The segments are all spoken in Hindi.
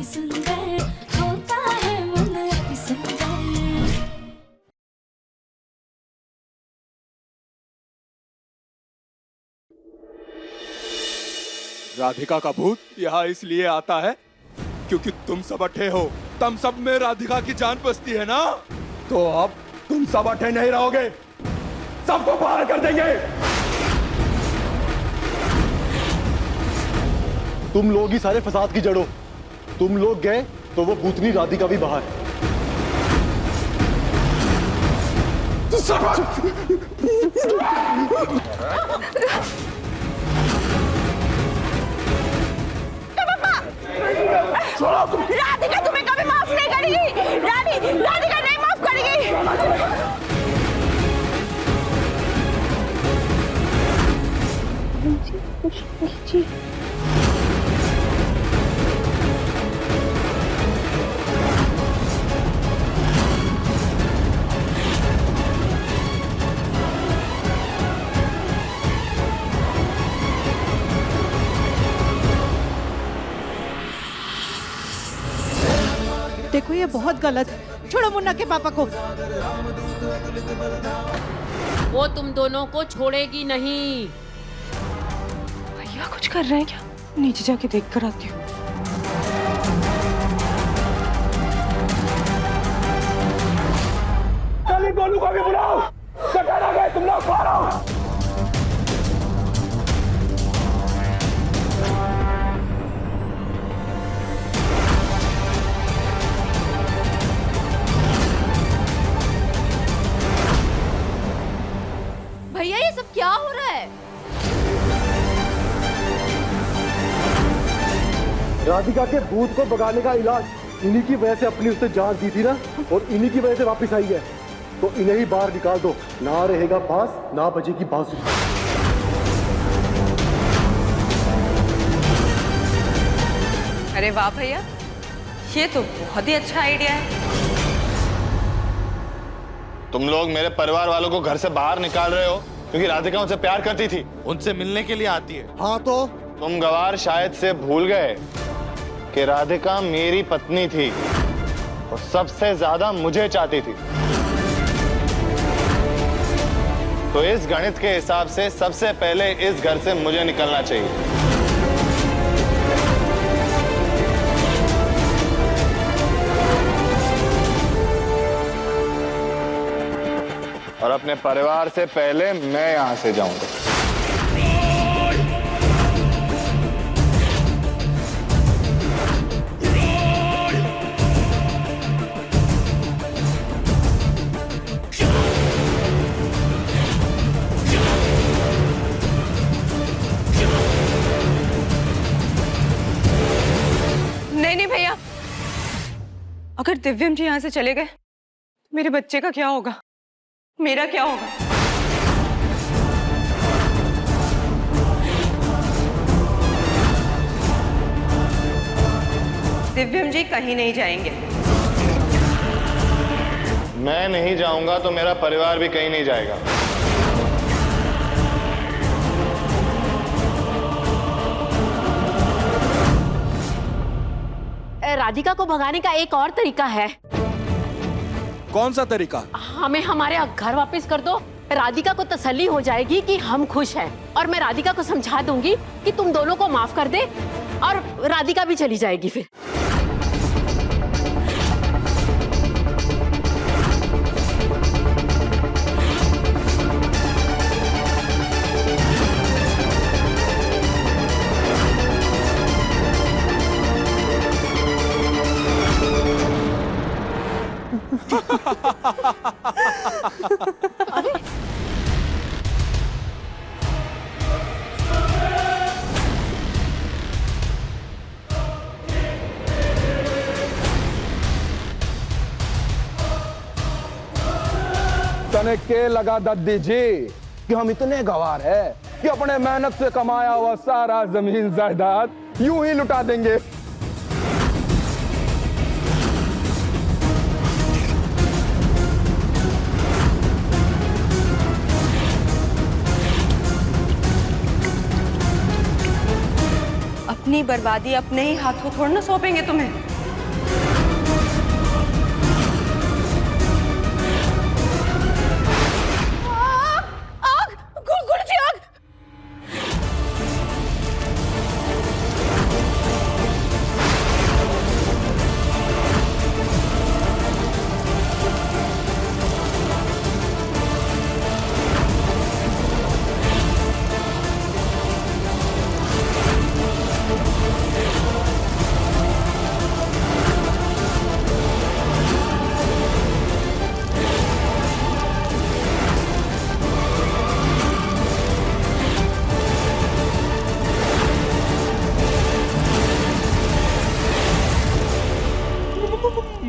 सुंदर होता है मन अति सुंदर। राधिका का भूत यहाँ इसलिए आता है क्योंकि तुम सब अठे हो। तुम सब में राधिका की जान बसती है ना, तो अब तुम सब अठे नहीं रहोगे, सबको बाहर कर देंगे। तुम लोग ही सारे फसाद की जड़ो। तुम लोग गए तो वो भूतनी राधिका भी बाहर। राधिका तुम्हें कभी माफ नहीं करेगी। राधिका नहीं माफ करेगी। देखो ये बहुत गलत है। छोड़ो मुन्ना के पापा को। वो तुम दोनों को छोड़ेगी नहीं। भैया कुछ कर रहे हैं क्या? नीचे जाके देख कर आती हूँ। दोनों को भी बुलाओ। कटहल आ गए, तुम लोग बाहर आओ। भैया ये सब क्या हो रहा है? राधिका के भूत को भगाने का इलाज इन्हीं की वजह से अपनी उसने जान दी थी ना, और इन्हीं की वजह से वापस आई है। तो इन्हें ही बाहर निकाल दो, ना रहेगा बांस ना बजेगी बांसुरी। अरे वाह भैया, ये तो बहुत ही अच्छा आइडिया है। तुम लोग मेरे परिवार वालों को घर से बाहर निकाल रहे हो क्योंकि राधिका उनसे प्यार करती थी, उनसे मिलने के लिए आती है। हाँ तो तुम गवार शायद से भूल गए कि राधिका मेरी पत्नी थी और सबसे ज्यादा मुझे चाहती थी। तो इस गणित के हिसाब से सबसे पहले इस घर से मुझे निकलना चाहिए। और अपने परिवार से पहले मैं यहां से जाऊंगा। नहीं भैया, अगर दिव्यम जी यहाँ से चले गए तो मेरे बच्चे का क्या होगा? मेरा क्या होगा? दिव्यम जी कहीं नहीं जाएंगे। मैं नहीं जाऊंगा तो मेरा परिवार भी कहीं नहीं जाएगा। राधिका को भगाने का एक और तरीका है। कौन सा तरीका? हमें हमारे घर वापस कर दो, राधिका को तसल्ली हो जाएगी कि हम खुश हैं, और मैं राधिका को समझा दूंगी कि तुम दोनों को माफ कर दे, और राधिका भी चली जाएगी फिर। अरे तने के लगा दद्दी जी कि हम इतने गवार है कि अपने मेहनत से कमाया हुआ सारा जमीन जायदाद यूं ही लुटा देंगे। अपनी बर्बादी अपने ही हाथों थोड़ा ना सौंपेंगे तुम्हें।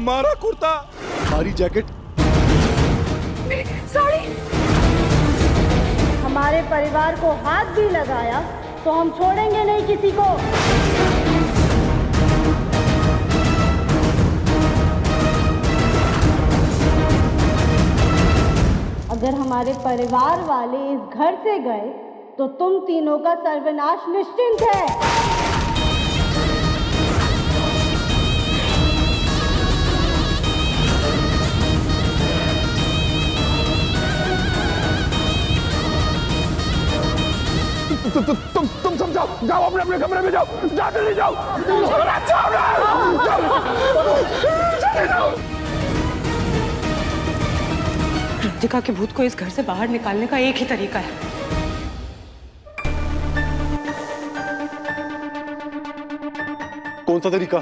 मारा कुर्ता, मारी जैकेट। साड़ी। हमारे परिवार को हाथ भी लगाया तो हम छोड़ेंगे नहीं किसी को। अगर हमारे परिवार वाले इस घर से गए तो तुम तीनों का सर्वनाश निश्चिंत है। तुम समझाओ, जाओ अपने अपने कमरे में जाओ, जाते नहीं जाओ, जाओ ना। राधिका के भूत को इस घर से बाहर निकालने का एक ही तरीका है। कौन सा तरीका?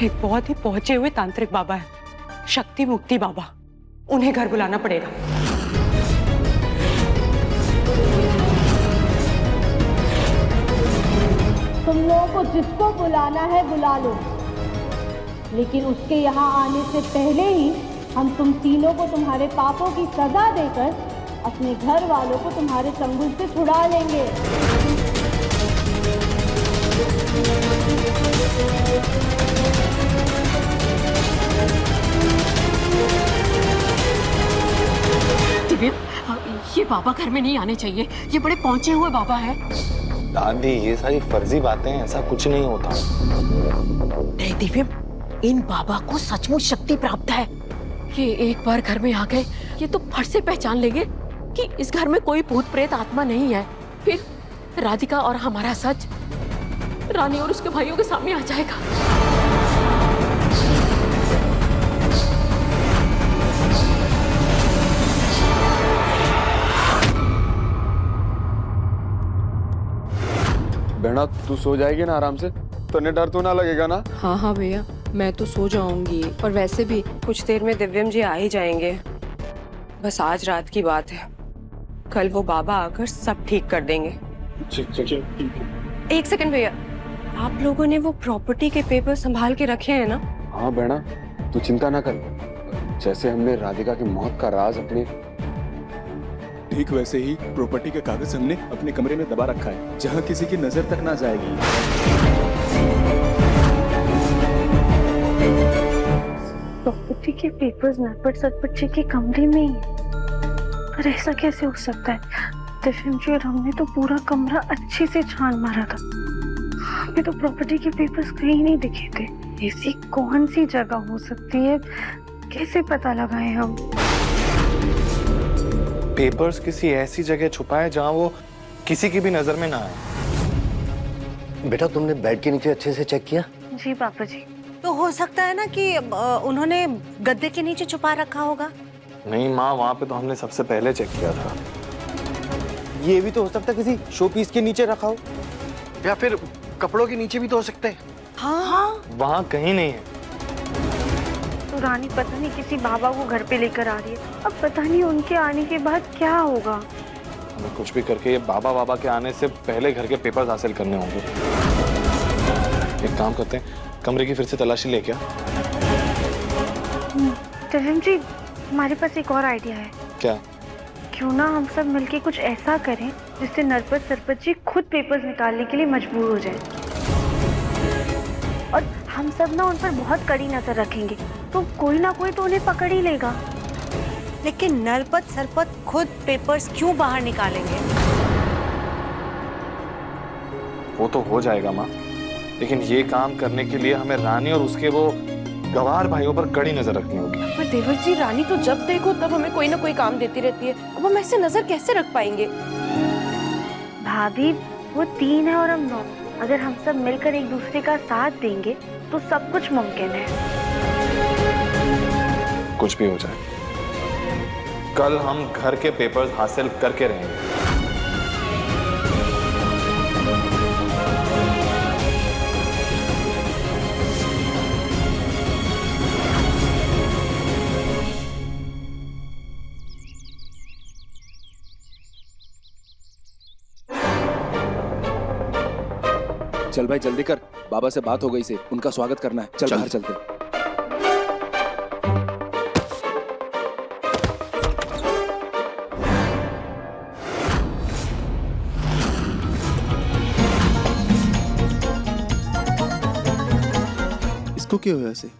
एक बहुत ही पहुंचे हुए तांत्रिक बाबा है, शक्ति मुक्ति बाबा, उन्हें घर बुलाना पड़ेगा। तुम लोगों को जिसको बुलाना है बुला लो, लेकिन उसके यहाँ आने से पहले ही हम तुम तीनों को तुम्हारे पापों की सजा देकर अपने घर वालों को तुम्हारे चंगुल से छुड़ा लेंगे। दिव्या, ये बाबा घर में नहीं आने चाहिए, ये बड़े पहुंचे हुए बाबा है। दादी ये सारी फर्जी बातें हैं, ऐसा कुछ नहीं होता। नहीं दिव्या, इन बाबा को सचमुच शक्ति प्राप्त है। ये एक बार घर में आ गए, ये तो फट से पहचान लेंगे कि इस घर में कोई भूत प्रेत आत्मा नहीं है। फिर राधिका और हमारा सच रानी और उसके भाइयों के सामने आ जाएगा। बहना तू सो जाएगी ना आराम से, तन्ने डर तो ना लगेगा ना? हाँ हाँ भैया, मैं तो सो जाऊंगी। और वैसे भी कुछ देर में दिव्यम जी आ ही जाएंगे। बस आज रात की बात है, कल वो बाबा आकर सब ठीक कर देंगे। एक सेकंड भैया, आप लोगों ने वो प्रॉपर्टी के पेपर संभाल के रखे हैं ना? हाँ बहना, तू चिंता ना कर। जैसे हमने राधिका की मौत का राज अपने, ठीक वैसे ही प्रॉपर्टी के कागज हमने अपने कमरे में दबा रखा है, जहाँ किसी की नजर तक ना जाएगी। प्रॉपर्टी के पेपर्स नरपत सरपत जी के कमरे में ही है। पर ऐसा कैसे हो सकता है? दिव्यम जी और हमने तो पूरा कमरा अच्छे से छान मारा था, हमें तो प्रॉपर्टी के पेपर्स कहीं नहीं दिखे थे। ऐसी कौन सी जगह हो सकती है, कैसे पता लगाए हम? पेपर्स किसी ऐसी जगह छुपाए जहां वो किसी की भी नजर में ना आए। बेटा तुमने बेड के नीचे अच्छे से चेक किया? जी पापा जी। तो हो सकता है ना कि उन्होंने गद्दे के नीचे छुपा रखा होगा। नहीं माँ, वहां पे तो हमने सबसे पहले चेक किया था। ये भी तो हो सकता है किसी शो पीस के नीचे रखा हो, या फिर कपड़ों के नीचे भी तो हो सकता है। हाँ, वहां कहीं नहीं है। तो रानी पता नहीं किसी बाबा को घर पे लेकर आ रही है, अब पता नहीं उनके आने के बाद क्या होगा। हमें कुछ भी करके ये बाबा के आने से पहले घर के पेपर्स हासिल करने होंगे। एक काम करते हैं, कमरे की फिर से तलाशी ले क्या? दिव्यम जी, हमारे पास एक और आइडिया है। क्या? क्यों ना हम सब मिलके कुछ ऐसा करें जिससे नरपत सरपत जी खुद पेपर्स निकालने के लिए मजबूर हो जाए, और हम सब ना उन पर बहुत कड़ी नजर रखेंगे, तो कोई ना कोई तो उन्हें पकड़ ही लेगा। लेकिन नरपत सरपत खुद पेपर्स क्यों बाहर निकालेंगे? वो तो हो जाएगा माँ, लेकिन ये काम करने के लिए हमें रानी और उसके वो गवार भाइयों पर कड़ी नजर रखनी होगी। पर देवर जी, रानी तो जब देखो तब हमें कोई ना कोई काम देती रहती है, अब हम ऐसे नजर कैसे रख पाएंगे? भाभी, वो 3 है और हम 9। अगर हम सब मिलकर एक दूसरे का साथ देंगे तो सब कुछ मुमकिन है। कुछ भी हो जाए, कल हम घर के पेपर्स हासिल करके रहेंगे। चल भाई जल्दी कर, बाबा से बात हो गई से, उनका स्वागत करना है। चल बाहर चलते। इसको क्या हुआ ऐसे?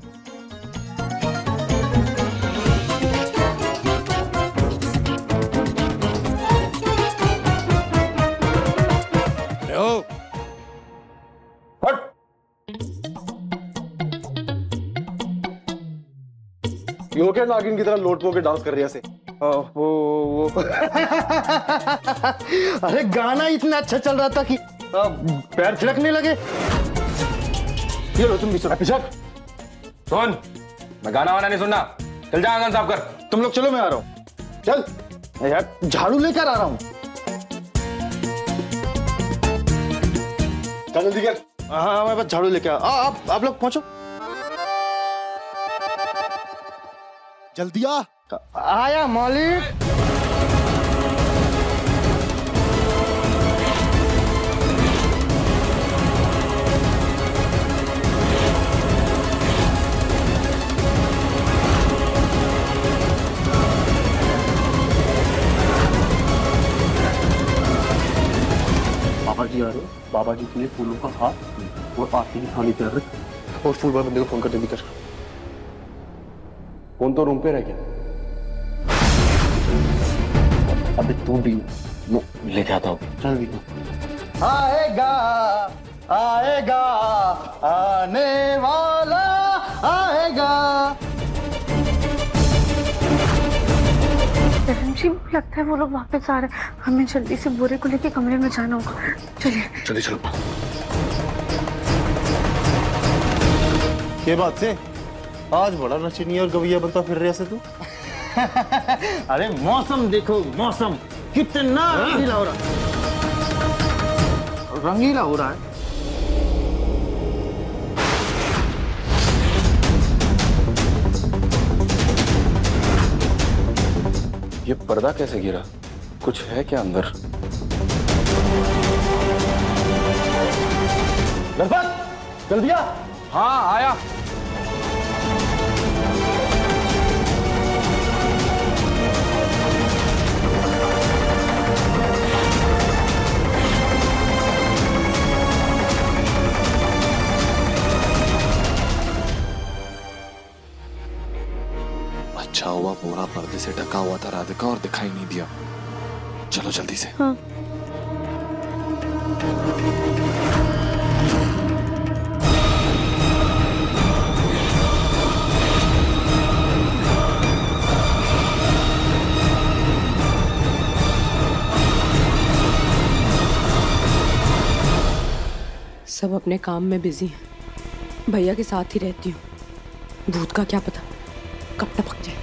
यो क्या नागिन की तरह लोट पो के डांस कर रही है ऐसे? वो अरे गाना इतना अच्छा चल रहा था कि पैर थिरकने लगे। ये लो तुम भी सुनो। अभिषेक सुन, मैं गाना वाना नहीं सुनना, चल जा आंगन साफ कर। तुम लोग चलो, मैं आ रहा हूँ। चल यार, झाड़ू लेकर आ रहा हूँ। चल जल्दी कर। हाँ मैं बस झाड़ू लेके आप लोग पहुंचो। जल्दी आ। आया मालिक। बाबा जी आ रहे, बाबा जी के लिए फूलों का हार और आरती की थाली तैयार रख। और फूल वाले बंदे को फोन कर जल्दी कर। फोन तो रूम पे रह गया। अबे तू भी लेके आता हूँ। चल भी। आएगा आएगा आने वाला आएगा। जी लगता है वो लोग वापस आ रहे हैं, हमें जल्दी से बोरे को लेके कमरे में जाना होगा। चलिए जल्दी चलो। के बात से आज बड़ा नचनिया और गवैया बनता फिर रहे से तू। अरे मौसम देखो, मौसम कितना रंगीला हो रहा है, रंगीला हो रहा है। ये पर्दा कैसे गिरा? कुछ है क्या अंदर? नरपत जल्दी आ। हाँ आया। अच्छा हुआ पूरा पर्दे से ढका हुआ था राधिका और दिखाई नहीं दिया। चलो जल्दी से। हाँ। सब अपने काम में बिजी हैं। भैया के साथ ही रहती हूँ। भूत का क्या पता कब टपक जाए।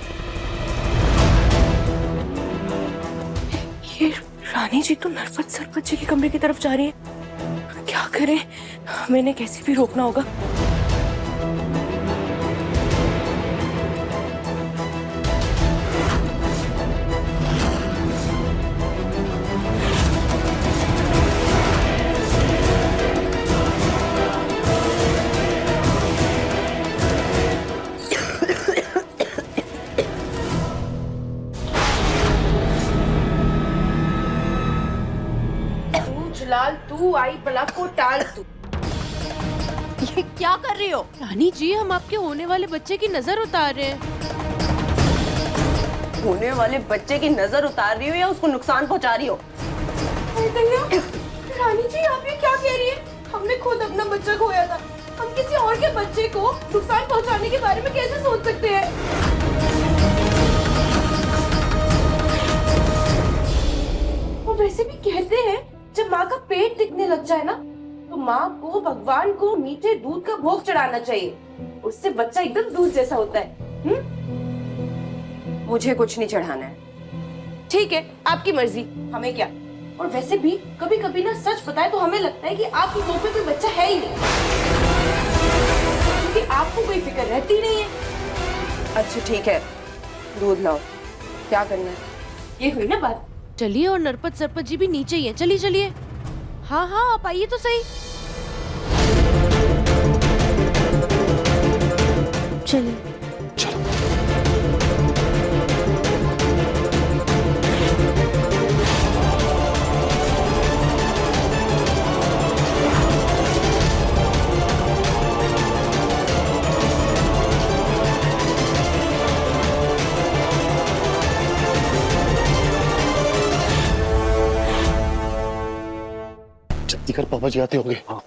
ये रानी जी तो नरपत सरपत जी के कमरे की तरफ जा रही है। क्या करें, मैंने कैसे भी रोकना होगा। लाल तू आई बला को टाल तू। ये क्या कर रही हो? रानी जी हम आपके होने वाले बच्चे की नजर उतार रहे हैं। होने वाले बच्चे की नजर उतार रही हो या उसको नुकसान पहुंचा रही हो? रानी जी आप ये क्या कह रही है? हमने खुद अपना बच्चा खोया था, हम किसी और के बच्चे को नुकसान पहुंचाने के बारे में कैसे सोच सकते हैं? वो वैसे भी कहते हैं जब माँ का पेट दिखने लग जाए ना तो माँ को भगवान को मीठे दूध का भोग चढ़ाना चाहिए, उससे बच्चा एकदम दूध जैसा होता है। मुझे कुछ नहीं चढ़ाना है। ठीक है आपकी मर्जी, हमें क्या। और वैसे भी कभी कभी ना सच बताए तो हमें लगता है कि आपकी गोद में कोई बच्चा है ही नहीं, क्योंकि आपको कोई फिक्र रहती नहीं है। अच्छा ठीक है, दूध लाओ। क्या करना है? ये हुई ना बात। चलिए, और नरपत सरपत जी भी नीचे ही है। चलिए चलिए। हाँ हाँ आप आइए तो सही। चलिए। जल्दी कर, पापा जी आते होंगे। हाँ।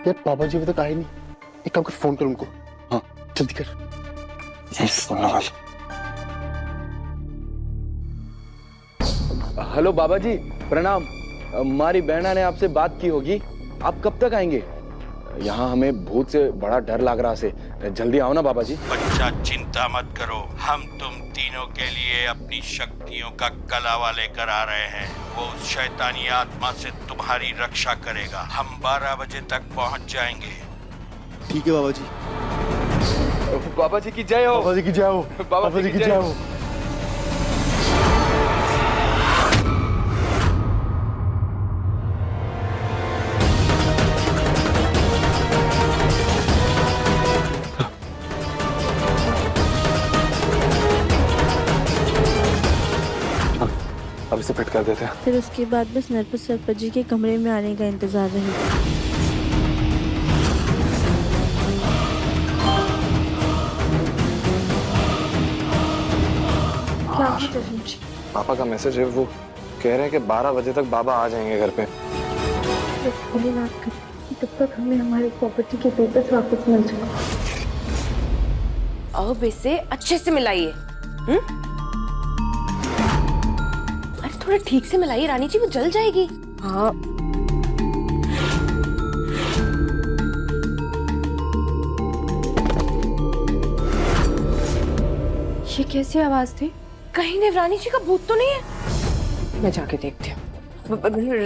यार पापा जी अभी तक आए नहीं, एक काम कर, फोन कर उनको। हाँ जल्दी कर। हेलो बाबा जी, प्रणाम। हमारी बहना ने आपसे बात की होगी। आप कब तक आएंगे? यहाँ हमें भूत से बड़ा डर लग रहा से, जल्दी आओ ना बाबा जी। बच्चा चिंता मत करो, हम तुम तीनों के लिए अपनी शक्तियों का कलावा लेकर आ रहे हैं। वो उस शैतानी आत्मा से तुम्हारी रक्षा करेगा। हम 12 बजे तक पहुँच जाएंगे। ठीक है बाबा जी। बाबा जी की जय हो। बाबा जी की जय हो। बाबा जी की जय हो। अब इसे फिट कर देते हैं। फिर उसके बाद बस नरपत सरपत जी के कमरे में आने का इंतजार रहेगा। क्या हुआ दिव्यम जी? पापा का मैसेज है, वो कह रहे हैं कि 12 बजे तक बाबा आ जाएंगे घर पे। भोलेनाथ कर तब तक हमें हमारी प्रॉपर्टी के पेपर्स वापस मिल जाए। अब इसे अच्छे से मिलाइए। थोड़ा ठीक से मिलाइए रानी जी, वो जल जाएगी। हाँ। ये कैसी आवाज थी? कहीं देवरानी जी का भूत तो नहीं है? मैं जाके देखती हूँ।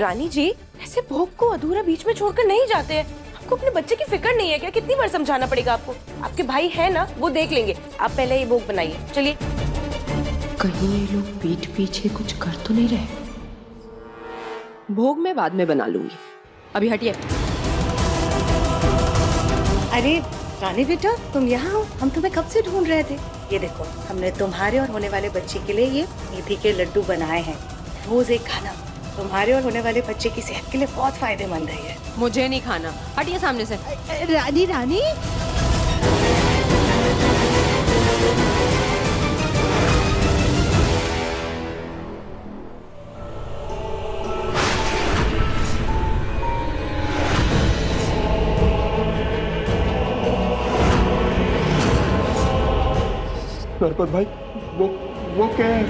रानी जी ऐसे भोग को अधूरा बीच में छोड़कर नहीं जाते हैं। आपको अपने बच्चे की फिक्र नहीं है क्या? कितनी बार समझाना पड़ेगा आपको? आपके भाई है ना, वो देख लेंगे। आप पहले ये भोग बनाइए, चलिए। कहीं ये लोग पीठ पीछे कुछ कर तो नहीं रहे? भोग मैं बाद में बना लूंगी, अभी हटिए। अरे रानी बेटा, तुम यहाँ हो? हम तुम्हें कब से ढूंढ रहे थे। ये देखो, हमने तुम्हारे और होने वाले बच्चे के लिए ये मेथी के लड्डू बनाए हैं। रोज एक खाना, तुम्हारे और होने वाले बच्चे की सेहत के लिए बहुत फायदेमंद है ये। मुझे नहीं खाना, हटिए सामने से। रानी रानी नरपत भाई, वो क्या है?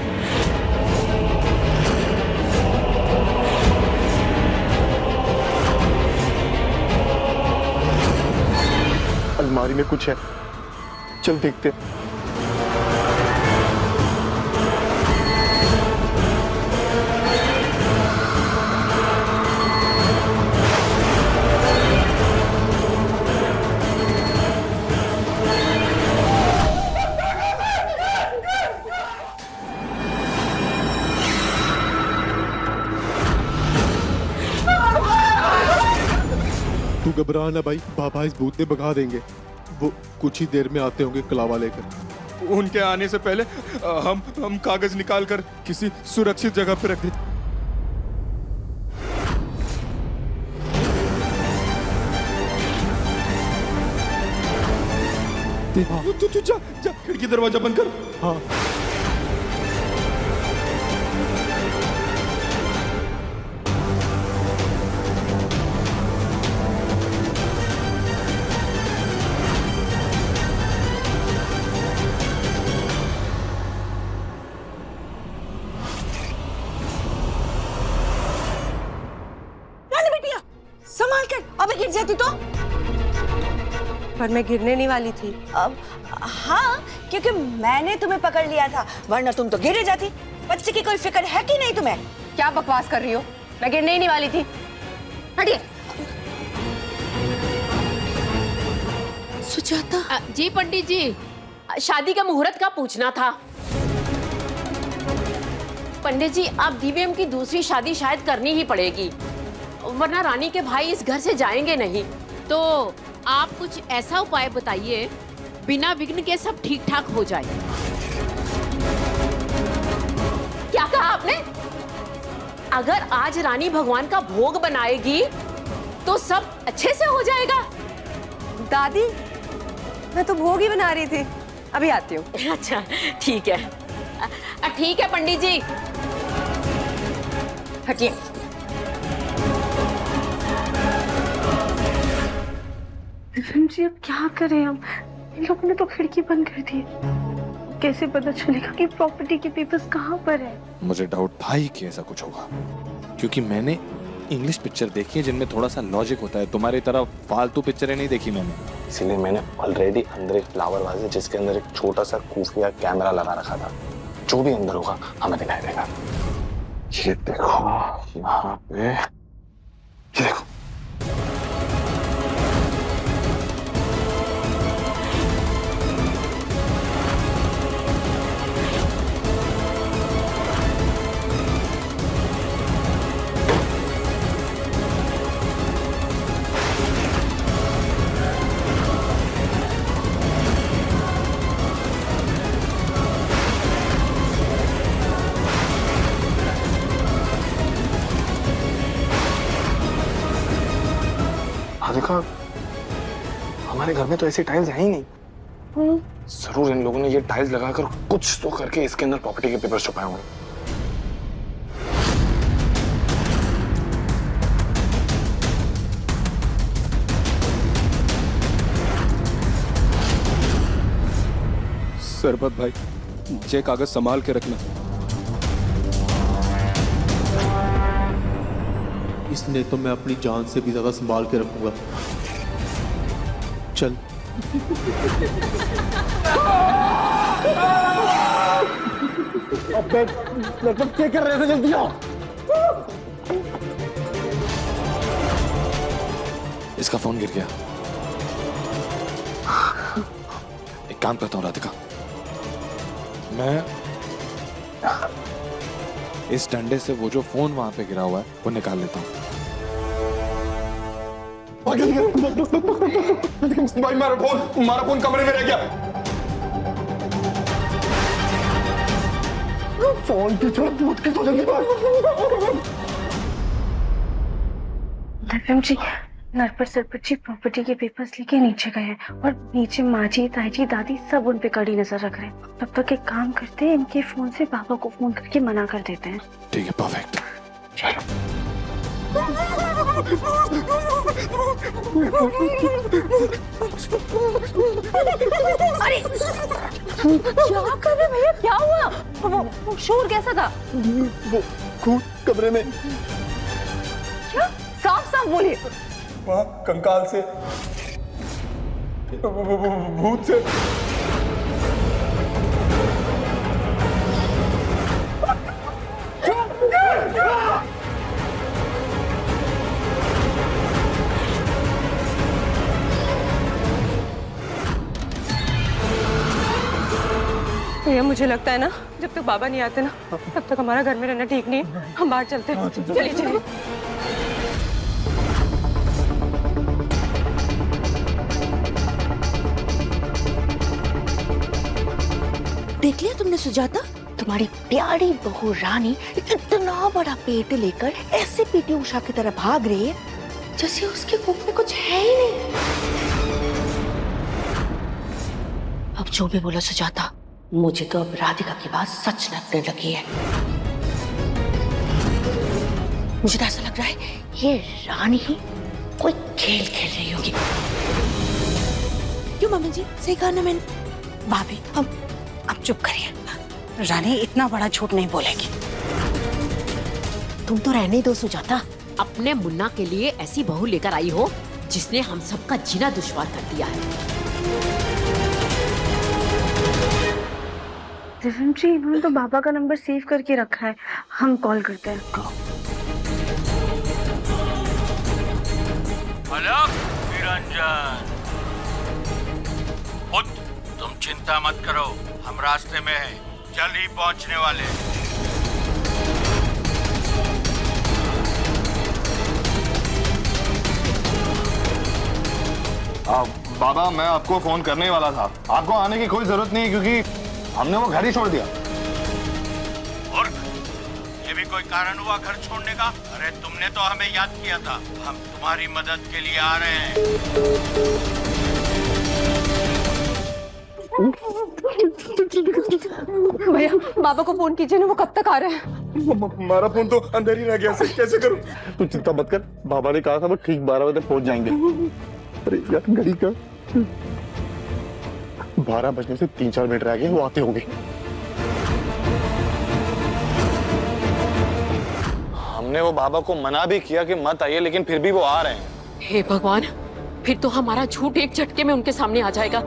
अलमारी में कुछ है, चल देखते। तू घबरा ना भाई, बाबा इस भूत ने भगा देंगे। वो कुछ ही देर में आते होंगे कलावा लेकर। उनके आने से पहले हम कागज निकाल कर किसी सुरक्षित जगह पे रख दें। तू जा खिड़की दरवाजा बंद कर। हाँ। संभाल कर, अबे गिर जाती तो। पर मैं गिरने नहीं वाली थी। अब हाँ, क्योंकि मैंने तुम्हें पकड़ लिया था, वरना तुम तो गिरे जाती। बच्चे की कोई फिक्र है कि नहीं तुम्हें? क्या बकवास कर रही हो? मैं गिरने ही नहीं वाली थी, हटिए। सुजाता जी पंडित जी, शादी का मुहूर्त का पूछना था। पंडित जी, अब दिव्यम की दूसरी शादी शायद करनी ही पड़ेगी, वरना रानी के भाई इस घर से जाएंगे नहीं। तो आप कुछ ऐसा उपाय बताइए बिना विघ्न के सब ठीक ठाक हो जाए। क्या कहा आपने? अगर आज रानी भगवान का भोग बनाएगी तो सब अच्छे से हो जाएगा। दादी, मैं तो भोग ही बना रही थी, अभी आती हूँ। अच्छा ठीक है, ठीक है पंडित जी, हटिए। जी अब क्या करें हम? इन लोगों ने तो खिड़की बंद कर दी। कैसे पता चलेगा कि प्रॉपर्टी के पेपर्स कहाँ पर है? मुझे डाउट था ही कि ऐसा कुछ होगा, क्योंकि मैंने इंग्लिश पिक्चर देखी है जिनमें थोड़ा सा लॉजिक होता है। तुम्हारी तरह फालतू पिक्चरें नहीं देखी मैंने, इसीलिए मैंने ऑलरेडी अंदर एक फ्लावर वाज है जिसके अंदर एक छोटा सा खुफिया कैमरा लगा रखा था। जो भी अंदर होगा हमें दिखाई देगा। ये देखो यहाँ पे, ये देखो। देखा, हमारे घर में तो ऐसी टाइल्स है ही नहीं। जरूर इन लोगों ने ये टाइल्स लगाकर कुछ तो करके इसके अंदर प्रॉपर्टी के पेपर छुपाए होंगे। सरबत भाई, ये कागज संभाल के रखना। इसने तो मैं अपनी जान से भी ज्यादा संभाल के रखूंगा। चल। अबे लगभग क्या कर रहे थे, जल्दी आओ। इसका फोन गिर गया। एक काम करता हूँ राधिका, मैं इस डंडे से वो जो फोन वहां पे गिरा हुआ है वो निकाल लेता हूँ। भाई मारा फोन कमरे में रह गया। फोन की छोड़ पूछ के तो जल्दी दिव्यम जी, नरपत सरपत जी प्रॉपर्टी के पेपर्स लेके नीचे गए हैं और नीचे माँ जी, ताई जी, दादी सब उन पे कड़ी नजर रख रहे हैं। तब तक एक काम करते हैं, इनके फोन से पापा को फोन करके मना कर देते हैं। ठीक है, परफेक्ट। अरे क्या कर रहे भैया, क्या हुआ? वो शोर कैसा था? वो खून कमरे में। क्या? साफ साफ बोलिए। कंकाल से, भूत से। भैया मुझे लगता है ना, जब तक बाबा नहीं आते ना तब तक हमारा घर में रहना ठीक नहीं है। हम बाहर चलते हैं। चलिए चलिए। देख लिया तुमने सुजाता, तुम्हारी प्यारी बहू रानी इतना बड़ा पेट लेकर ऐसे पीटी उषा की तरह भाग रही है जैसे उसके मुंह में कुछ है ही नहीं। अब जो भी बोलो सुजाता, मुझे तो अब राधिका की बात सच लगने लगी है। मुझे तो ऐसा लग रहा है ये रानी ही कोई खेल खेल रही होगी। क्यों मम्मी जी, सही कहा ना मैंने? भाभी अब चुप करिए, रानी इतना बड़ा झूठ नहीं बोलेगी। तुम तो रहने ही दो सुजाता। अपने मुन्ना के लिए ऐसी बहू लेकर आई हो जिसने हम सबका जीना दुश्वार कर दिया है। दिव्यम जी, इन्होंने तो बाबा का नंबर सेव करके रखा है, हम कॉल करते हैं। अलग निरंजन, तुम चिंता मत करो, हम रास्ते में हैं, जल्द ही पहुंचने वाले हैं। बाबा मैं आपको फोन करने ही वाला था। आपको आने की कोई जरूरत नहीं क्योंकि हमने वो घर ही छोड़ दिया। और ये भी कोई कारण हुआ घर छोड़ने का? अरे तुमने तो हमें याद किया था, हम तुम्हारी मदद के लिए आ रहे हैं। भैया बाबा को फोन कीजिए ना, वो कब तक आ रहे हैं? हमारा फोन तो अंदर ही रह गया, कैसे करूं? तू चिंता मत कर, बाबा ने कहा था वो ठीक 12 बजे तक पहुंच जाएंगे। अरे यार घड़ी का 12 बजने से 3-4 मिनट रह गए, वो आते होंगे। हमने वो बाबा को मना भी किया कि मत आइए, लेकिन फिर भी वो आ रहे हैं। हे भगवान, फिर तो हमारा झूठ एक झटके में उनके सामने आ जाएगा।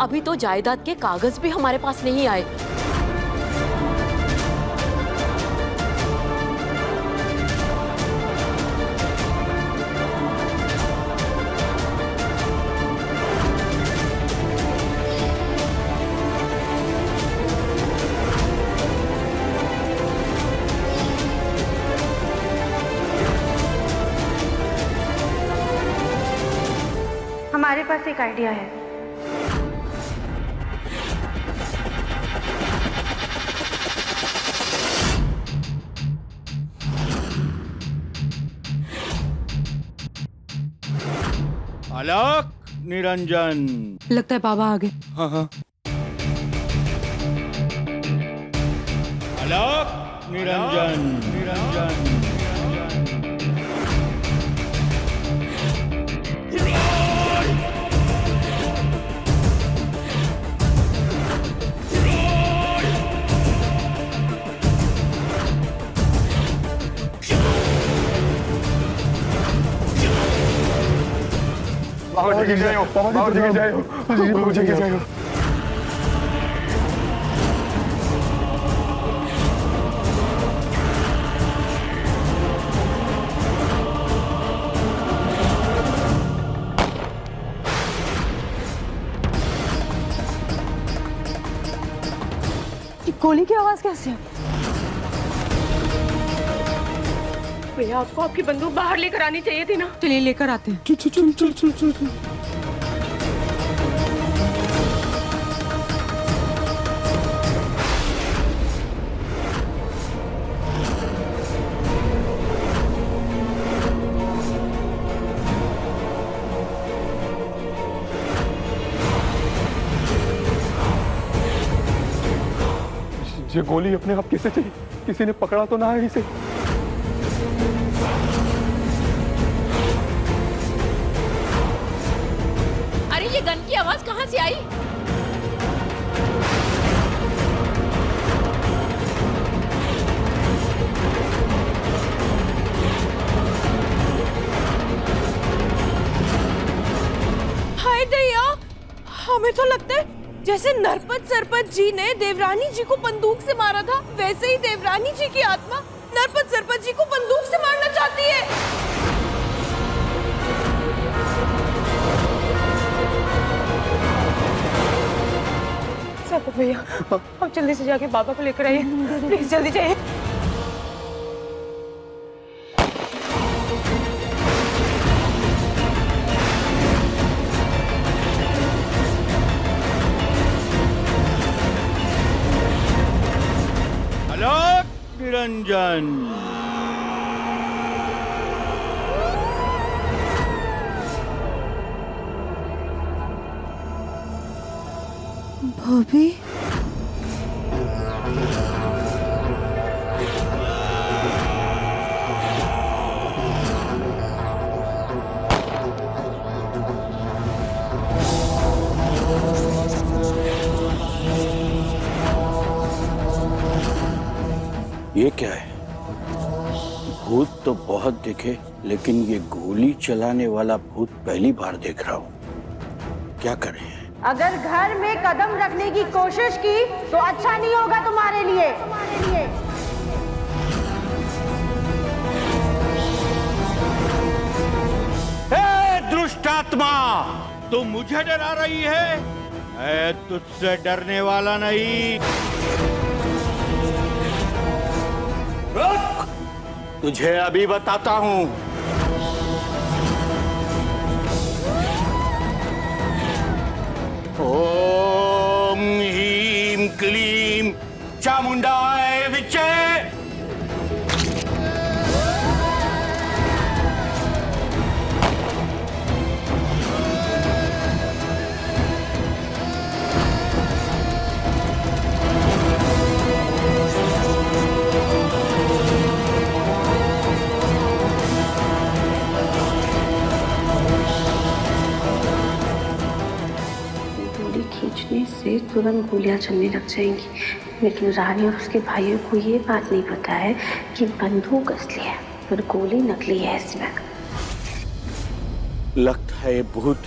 अभी तो जायदाद के कागज भी हमारे पास नहीं आए। हमारे पास एक आइडिया है। अलक निरंजन। लगता है बाबा आ गए। हाँ हाँ। अलक निरंजन निरंजन। बाबा जी जय हो, बाबा जी जय हो, बाबा जी जय हो। गोली की आवाज कैसे? भैया आपको आपकी बंदूक बाहर लेकर आनी चाहिए थी ना। चलिए लेकर आते हैं। चल। ये गोली अपने आप कैसे चली? किसी ने पकड़ा तो ना है इसे? अरे ये गन की आवाज कहाँ से आई? हाय दैया, हमें तो लगता है जैसे नरपत सरपत जी ने देवरानी जी को बंदूक से मारा था, वैसे ही देवरानी जी की आत्मा नरपत सरपत जी को बंदूक से मारना चाहती है। सरपत भैया आप जल्दी से जाके बाबा को लेकर आइए, प्लीज जल्दी जाइए। अलक निरंजन। भाभी ये क्या है? भूत तो बहुत दिखे, लेकिन ये गोली चलाने वाला भूत पहली बार देख रहा हूँ। क्या करें? अगर घर में कदम रखने की कोशिश की तो अच्छा नहीं होगा तुम्हारे लिए। हे दुष्ट आत्मा, तू मुझे डरा रही है? मैं तुझसे डरने वाला नहीं। रुक, तुझे अभी बताता हूँ। ओम ह्रीं क्लीं चामुंडाय विच्चे। गोली खींचने से तुरंत गोलियां चलने लग जाएंगी, लेकिन रानी और उसके भाइयों को ये बात नहीं पता है कि बंदूक असली है पर गोली नकली है इसमें। लगता है ये भूत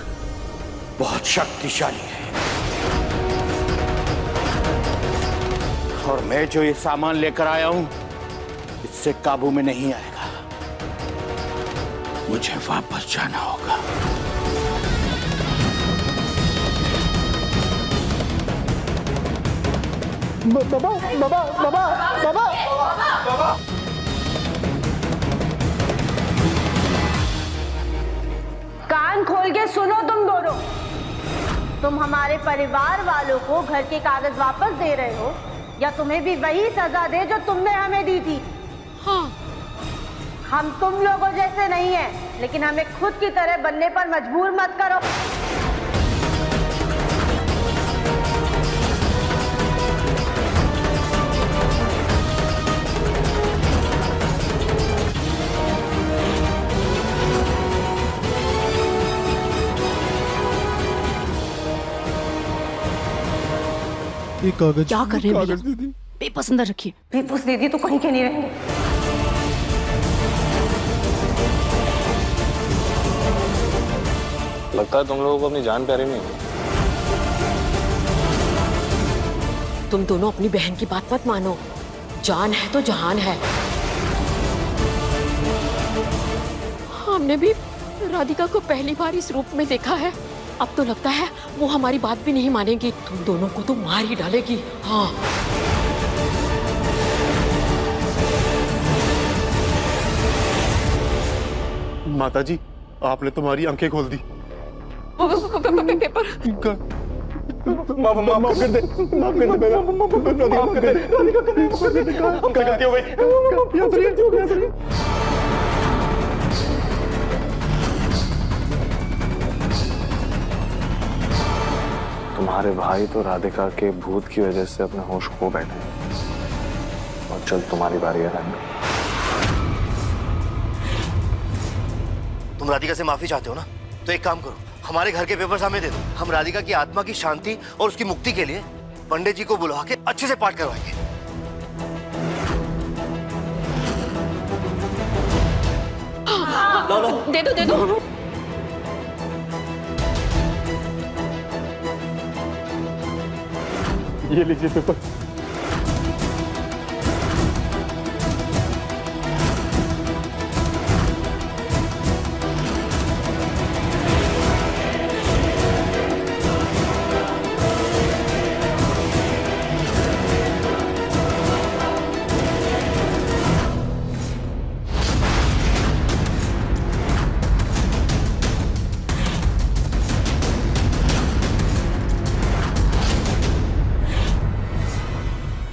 बहुत शक्तिशाली है और मैं जो ये सामान लेकर आया हूं इससे काबू में नहीं आएगा। मुझे वापस जाना होगा। बाबा बाबा बाबा बाबा कान खोल के सुनो तुम दोनों। तुम हमारे परिवार वालों को घर के कागज वापस दे रहे हो या तुम्हें भी वही सजा दे जो तुमने हमें दी थी? हाँ। हम तुम लोगों जैसे नहीं हैं, लेकिन हमें खुद की तरह बनने पर मजबूर मत करो। ये कागज क्या कर रहे हैं भैया? पेपर्स अंदर रखिए। पेपर्स दे दिए तो कहीं के नहीं रहेंगे। लगता है तुम लोगों को अपनी जान प्यारी नहीं है। तुम दोनों अपनी बहन की बात मत मानो। जान है तो जहान है। हमने भी राधिका को पहली बार इस रूप में देखा है। अब तो लगता है वो हमारी बात भी नहीं मानेगी। तुम दोनों को तो मार ही डालेगी। हाँ। माताजी, आपने तुम्हारी आंखें खोल दी। पेपर माफ कर दे, माफ कर दे, माफ कर दे, गलती हो गई। तुम्हारे भाई तो राधिका के भूत की वजह से अपने होश खो बैठे हैं और जल्द तुम्हारी बारी है रानी। तुम राधिका से माफी चाहते हो ना, तो एक काम करो, हमारे घर के पेपर्स हमें दे दो। हम राधिका की आत्मा की शांति और उसकी मुक्ति के लिए पंडित जी को बुलवा के अच्छे से पाठ करवाएंगे। दे दो दे दो। ये लीजिए पेपर।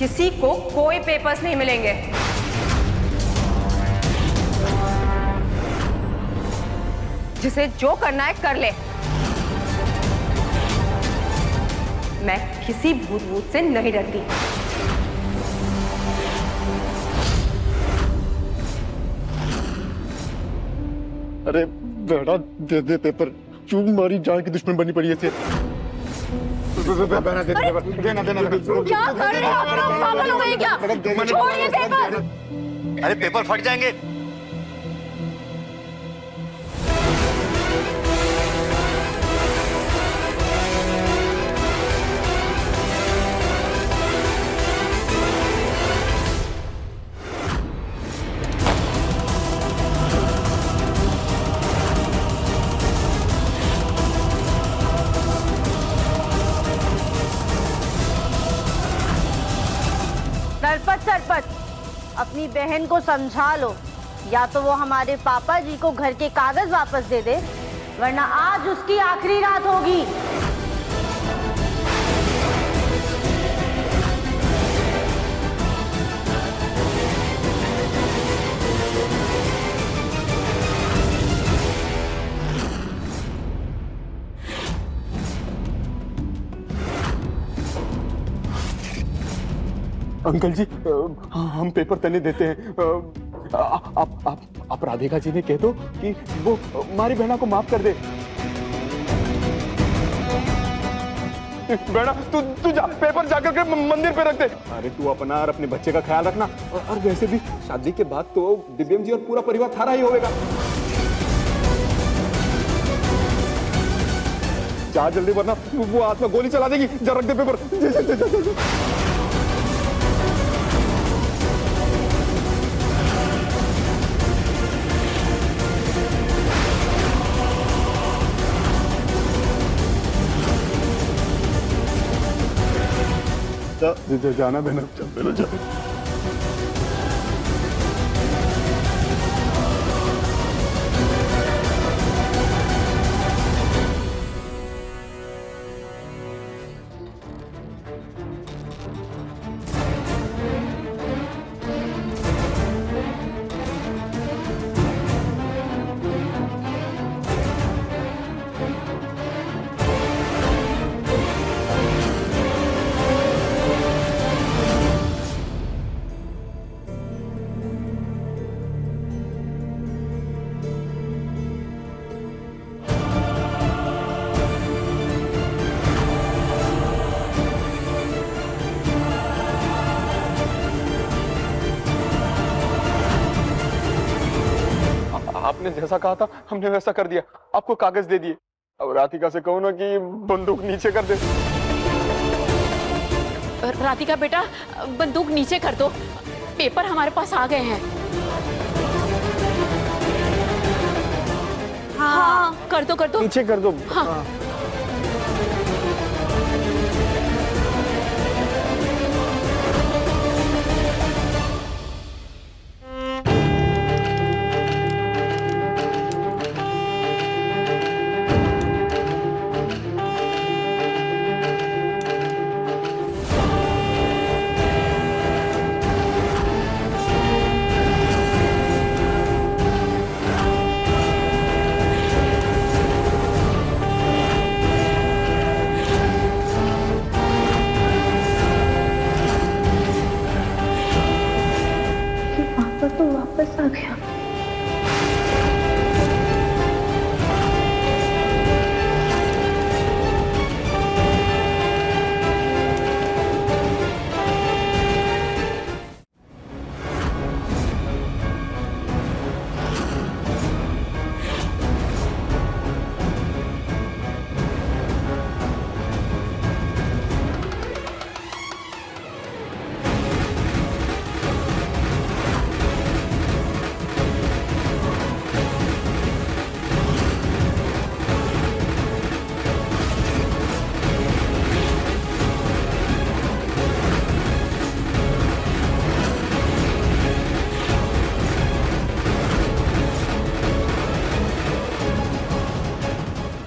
किसी को कोई पेपर्स नहीं मिलेंगे। जिसे जो करना है कर ले। मैं किसी भूत भूत से नहीं डरती। अरे बेटा दे दे पेपर, क्यों हमारी जान की दुश्मन बनी पड़ी है इसे? क्या कर रहे हो? पागल हो गए क्या? छोड़िए पेपर। अरे पेपर फट जाएंगे। सरपत सरपत, अपनी बहन को समझा लो, या तो वो हमारे पापा जी को घर के कागज वापस दे दे, वरना आज उसकी आखिरी रात होगी। अंकल जी हम पेपर तने देते हैं। आप राधिका जी ने कह दो कि वो हमारी बहना को माफ कर दे। बेटा तू जा, पेपर जाकर के मंदिर पे रख दे। अरे तू अपना और अपने बच्चे का ख्याल रखना। और वैसे भी शादी के बाद तो दिव्यम जी और पूरा परिवार थारा ही होगा। जा जल्दी, वरना वो हाथ में गोली चला देगी। जा रख दे पेपर। जाना बहना, चल पहले जा। आपने जैसा कहा था हमने वैसा कर दिया। आपको कागज दे दिए। अब राधिका से कहो ना कि बंदूक नीचे कर दे। राधिका बेटा, बंदूक नीचे कर दो, पेपर हमारे पास आ गए हैं। हाँ, कर दो नीचे कर दो। हाँ। तो वापस आ गया।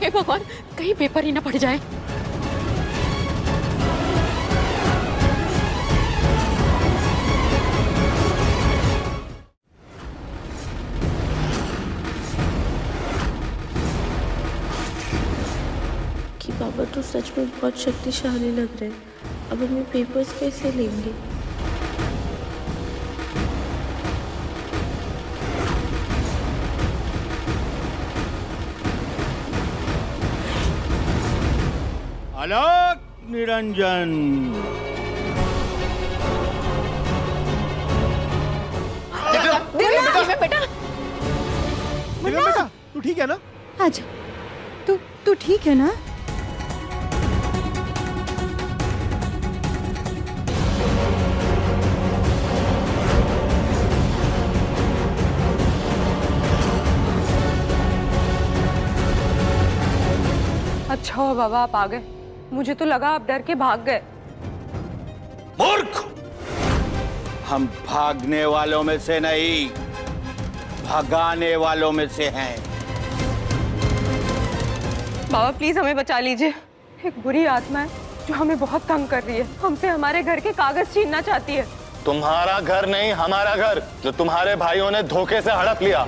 हे भगवान, कहीं पेपर ही ना पड़ जाए। कि बाबा तो सच में बहुत शक्तिशाली लग रहे हैं। अब हमें पेपर्स कैसे लेंगे? आलोक निरंजन। बेटा, बेटा तू ठीक है ना? आजा। तू ठीक है ना? अच्छा हुआ बाबा आप आ गए। मुझे तो लगा आप डर के भाग गए। मूर्ख! हम भागने वालों में से नहीं, भगाने वालों में से हैं। बाबा प्लीज हमें बचा लीजिए। एक बुरी आत्मा है जो हमें बहुत तंग कर रही है। हमसे हमारे घर के कागज छीनना चाहती है। तुम्हारा घर नहीं, हमारा घर, जो तुम्हारे भाइयों ने धोखे से हड़प लिया।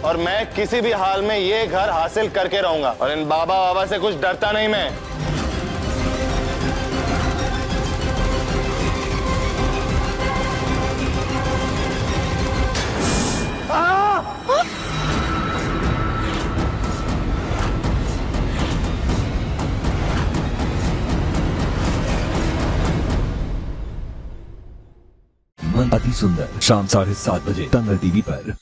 और मैं किसी भी हाल में ये घर हासिल करके रहूंगा। और इन बाबा से कुछ डरता नहीं मैं। अति सुंदर शाम 7:30 बजे दंगल टीवी पर।